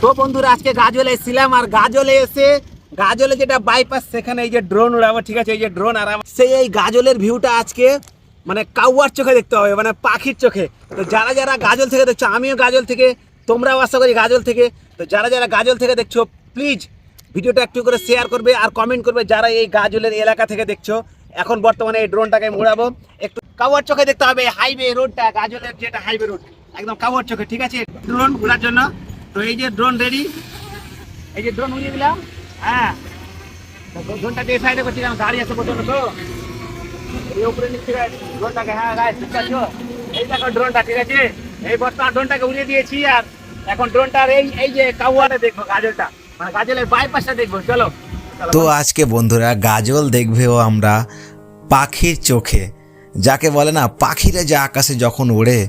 তো বন্ধুরা আজকে গাজলে এসেছিলাম, আর গাজলে এসে গাজলে যেটা বাইপাস সেখানে এই যে ড্রোন উড়াবো, ঠিক আছে? এই যে ড্রোন, আর সেই এই গাজলের ভিউটা আজকে মানে কাউয়ার চোখে দেখতে হবে, মানে পাখির চোখে। তো যারা যারা গাজল থেকে দেখছো, আমিও গাজল থেকে, তোমরাও আশা করি গাজল থেকে। তো যারা যারা গাজল থেকে দেখছো প্লিজ ভিডিওটা একটু করে শেয়ার করবে আর কমেন্ট করবে যারা এই গাজলের এলাকা থেকে দেখছো। এখন বর্তমানে এই ড্রোনটাকে উড়াবো, একটু কাউয়ার চোখে দেখতে হবে হাইওয়ে রোডটা, গাজলের যেটা হাইওয়ে রোড একদম কাউয়ার চোখে, ঠিক আছে? ড্রোন উড়ার জন্য তো এই যে ড্রোন রেডি, এই যে ড্রোন উড়িয়ে দিলাম। হ্যাঁ, ড্রোনটা দিয়ে সাইডে করছি কারণ গাড়ি আছে পর্যন্ত, তো এই উপরে নিচ্ছে ড্রোনটাকে। হ্যাঁ গাইস, ঠিক আছে? এই দেখো ড্রোনটা, ঠিক আছে? এই বর্তমান ড্রোনটাকে উড়িয়ে দিয়েছি, আর এখন ড্রোনটার এই যে কাউয়াটা দেখবো, গাজলটা মানে গাজলের বাইপাসটা দেখবো। চলো। তো আজকে বন্ধুরা গাজল দেখবেও আমরা পাখির চোখে, যাকে বলে না পাখিরা যে আকাশে যখন ওড়ে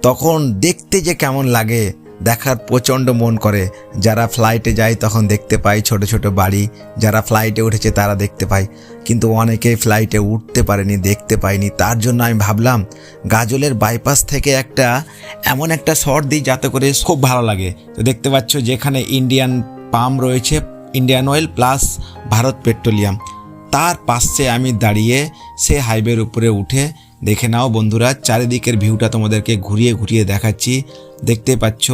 তখন দেখতে যে কেমন লাগে দেখার প্রচণ্ড মন করে। যারা ফ্লাইটে যায় তখন দেখতে পাই ছোট ছোট বাড়ি, যারা ফ্লাইটে উঠেছে তারা দেখতে পায়, কিন্তু অনেকেই ফ্লাইটে উঠতে পারেনি, দেখতে পায়নি। তার জন্য আমি ভাবলাম গাজলের বাইপাস থেকে এমন একটা শট দিই যাতে করে খুব ভালো লাগে। তো দেখতে পাচ্ছ যেখানে ইন্ডিয়ান পাম্প রয়েছে, Indian oil plus Bharat petroleum, তার পাশে আমি দাঁড়িয়ে সে হাইওয়ের উপরে উঠে দেখে নাও বন্ধুরা, চারিদিকের ভিউটা তোমাদেরকে ঘুরিয়ে ঘুরিয়ে দেখাচ্ছি। দেখতে পাচ্ছ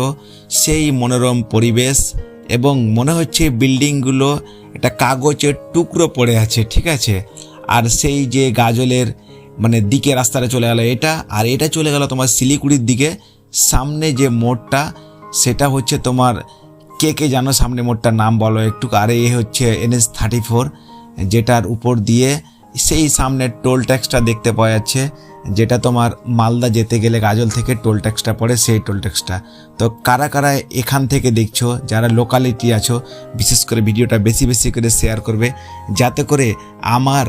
সেই মনোরম পরিবেশ, এবং মনে হচ্ছে বিল্ডিংগুলো একটা কাগজের টুকরো পড়ে আছে, ঠিক আছে? আর সেই যে গাজলের মানে দিকে রাস্তাটা চলে গেল এটা, আর এটা চলে গেল তোমার শিলিগুড়ির দিকে। সামনে যে মোড়টা সেটা হচ্ছে তোমার কে জানো সামনে মোড়টার নাম বলো একটু। আর এই হচ্ছে NH-34, যেটার উপর দিয়ে সেই সামনে টোল ট্যাক্সটা দেখতে পাওয়া যাচ্ছে, যেটা তোমার মালদা যেতে গেলে গাজল থেকে টোল ট্যাক্সটা পড়ে, সেই টোল ট্যাক্সটা। তো কারা কারা এখান থেকে দেখছো, যারা লোকালিটি আছো, বিশেষ করে ভিডিওটা বেশি বেশি করে শেয়ার করবে যাতে করে আমার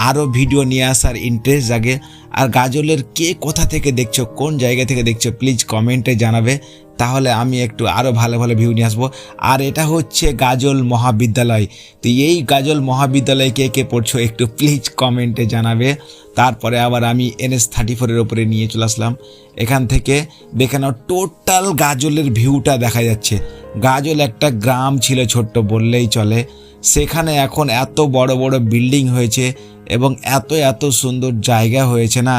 আরও ভিডিও নিয়ে আসার ইন্টারেস্ট জাগে। আর গাজলের কে কোথা থেকে দেখছো, কোন জায়গা থেকে দেখছো প্লিজ কমেন্টে জানাবে, তাহলে আমি একটু আরও ভালো ভালো ভিউ নিয়ে আসবো। আর এটা হচ্ছে গাজল মহাবিদ্যালয়। তো এই গাজল মহাবিদ্যালয়ে কে কে পড়ছো একটু প্লিজ কমেন্টে জানাবে। তারপরে আবার আমি NH-34 ওপরে নিয়ে চলে আসলাম। এখান থেকে দেখে নাও টোটাল গাজলের ভিউটা দেখা যাচ্ছে। গাজল একটা গ্রাম ছিল, ছোট্ট বললেই চলে, সেখানে এখন এত বড় বড় বিল্ডিং হয়েছে এবং এত এত সুন্দর জায়গা হয়েছে না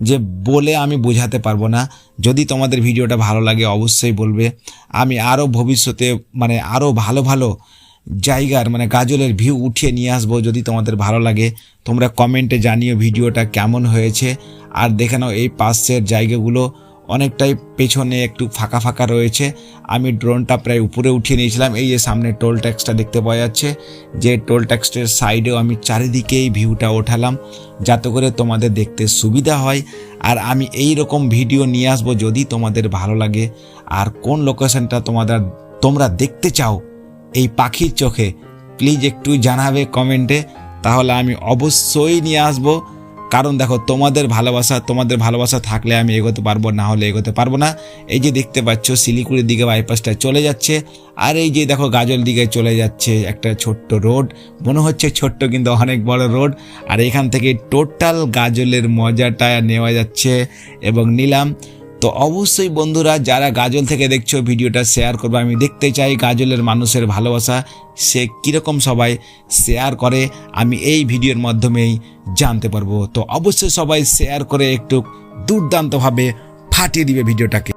যে বলে আমি বোঝাতে পারবো না। যদি তোমাদের ভিডিওটা ভালো লাগে অবশ্যই বলবে, আমি আরও ভবিষ্যতে মানে আরও ভালো ভালো জায়গার মানে গাজলের ভিউ উঠিয়ে নিয়ে আসবো। যদি তোমাদের ভালো লাগে তোমরা কমেন্টে জানিও ভিডিওটা কেমন হয়েছে। আর দেখে নাও এই পাশের জায়গাগুলো অনেকটাই পেছনে একটু ফাঁকা ফাঁকা রয়েছে। আমি ড্রোনটা প্রায় উপরে উঠিয়ে নিয়েছিলাম। এই যে সামনে টোল ট্যাক্সটা দেখতে পাওয়া যাচ্ছে, যে টোল ট্যাক্সের সাইডেও আমি চারিদিকেই ভিউটা ওঠালাম যাতে করে তোমাদের দেখতে সুবিধা হয়। আর আমি এই রকম ভিডিও নিয়ে আসবো যদি তোমাদের ভালো লাগে। আর কোন লোকেশনটা তোমরা দেখতে চাও এই পাখির চোখে প্লিজ একটু জানাবে কমেন্টে, তাহলে আমি অবশ্যই নিয়ে আসবো। কারণ দেখো তোমাদের ভালোবাসা থাকলে আমি এগোতে পারবো, না হলে এগোতে পারবো না। এই যে দেখতে পাচ্ছ শিলিগুড়ির দিকে বাইপাসটা চলে যাচ্ছে, আর এই যে দেখো গাজল দিকে চলে যাচ্ছে একটা ছোট্ট রোড, মনে হচ্ছে ছোট্ট কিন্তু অনেক বড় রোড। আর এখান থেকে টোটাল গাজলের মজাটা নেওয়া যাচ্ছে এবং নিলাম। তো অবশ্যই বন্ধুরা যারা গাজল থেকে দেখছো ভিডিওটা শেয়ার করবে, আমি দেখতে চাই গাজলের মানুষের ভালোবাসা সে কীরকম সবাই শেয়ার করে, আমি এই ভিডিওর মাধ্যমেই জানতে পারবো। তো অবশ্যই সবাই শেয়ার করে একটু দুর্দান্তভাবে ফাটিয়ে দিবে ভিডিওটাকে।